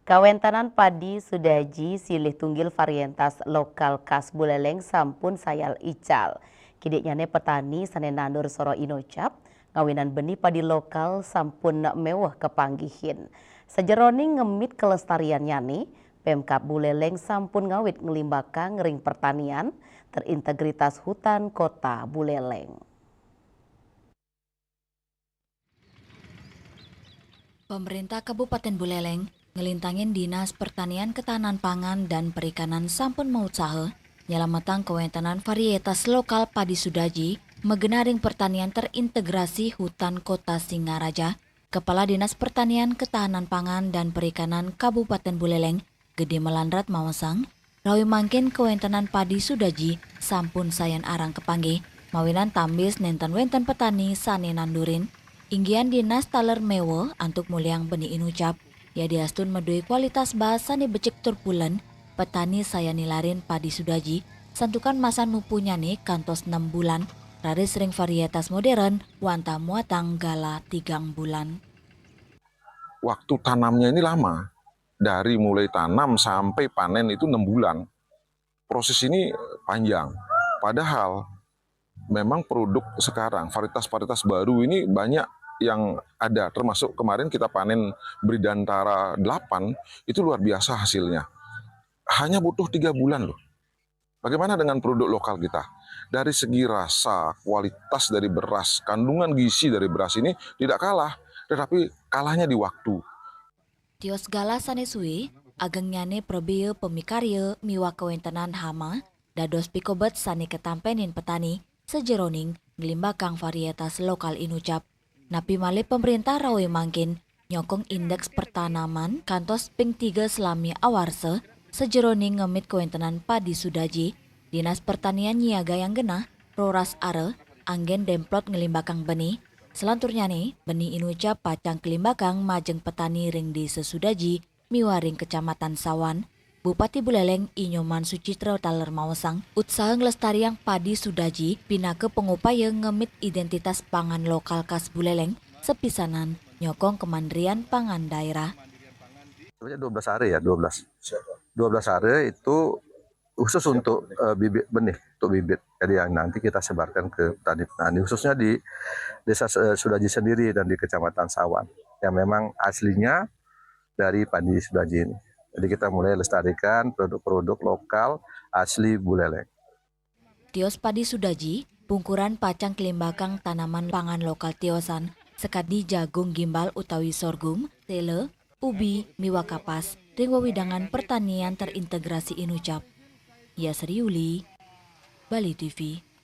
Kawentanan padi Sudaji silih tunggil varietas lokal khas Buleleng sampun sayal ical. Kidiknyane petani sane nandur soro inocap, ngawinan benih padi lokal sampun mewah kepanggihin. Sejeroning ngemit kelestarian nyane, Pemkab Buleleng sampun ngawit ngelimbakang ring pertanian terintegritas hutan kota Buleleng. Pemerintah Kabupaten Buleleng ngelintangin Dinas Pertanian Ketahanan Pangan dan Perikanan sampun mau usaha nyelamatang kewentanan varietas lokal padi Sudaji megenaring pertanian terintegrasi hutan kota Singaraja. Kepala Dinas Pertanian Ketahanan Pangan dan Perikanan Kabupaten Buleleng Gede Melandrat Mawasang rawi mangkin kewentanan padi Sudaji sampun sayan arang kepanggih mawinan tambis nenten wenten petani sane nandurin. Inggian Dinas Taler Mewo antuk muliang benih inucap, ya diastun medui kualitas bahasa ni becek turpulen, petani saya nilarin padi Sudaji, santukan masa nupunya nih kantos 6 bulan, rari sering varietas modern, wanta muatang gala 3 bulan. Waktu tanamnya ini lama, dari mulai tanam sampai panen itu 6 bulan. Proses ini panjang, padahal memang produk sekarang, varietas-varietas baru ini banyak yang ada, termasuk kemarin kita panen Bridantara 8, itu luar biasa hasilnya. Hanya butuh 3 bulan loh. Bagaimana dengan produk lokal kita? Dari segi rasa, kualitas dari beras, kandungan gizi dari beras ini tidak kalah, tetapi kalahnya di waktu. Tios gala sanesui, ageng nyane probio pemikaryo miwa kewentanan hama, dados pikobet sani ketampenin petani, sejeroning ngelimbakang varietas lokal inucap. Napi malih pemerintah rawe mangkin nyokong indeks pertanaman kantos ping 3 selami awarse, sejeroning ngemit kewentanan padi Sudaji, Dinas Pertanian nyiaga yang genah, roras are, anggen demplot ngelimbakang benih, selanturnya nih, benih inucap pacang kelimbakang majeng petani ring di Sesudaji, miwaring Kecamatan Sawan, Bupati Buleleng Inyoman Sucitro Taler Mawasang, usaha ngelestariang padi Sudaji, pinake pengupaya ngemit identitas pangan lokal khas Buleleng, sepisanan nyokong Kemandirian Pangan Daerah. 12 hari ya, 12 hari itu khusus untuk bibit benih, untuk bibit. Jadi yang nanti kita sebarkan ke petani-petani, khususnya di Desa Sudaji sendiri dan di Kecamatan Sawan, yang memang aslinya dari padi Sudaji ini. Jadi kita mulai lestarikan produk-produk lokal asli Buleleng. Tios padi Sudaji, pungkuran pacang kelimbakang tanaman pangan lokal tiosan, sekadi jagung gimbal utawi sorghum, tele, ubi, miwa kapas, ring wewidangan pertanian terintegrasi inucap. Ya Seriuli, Bali TV.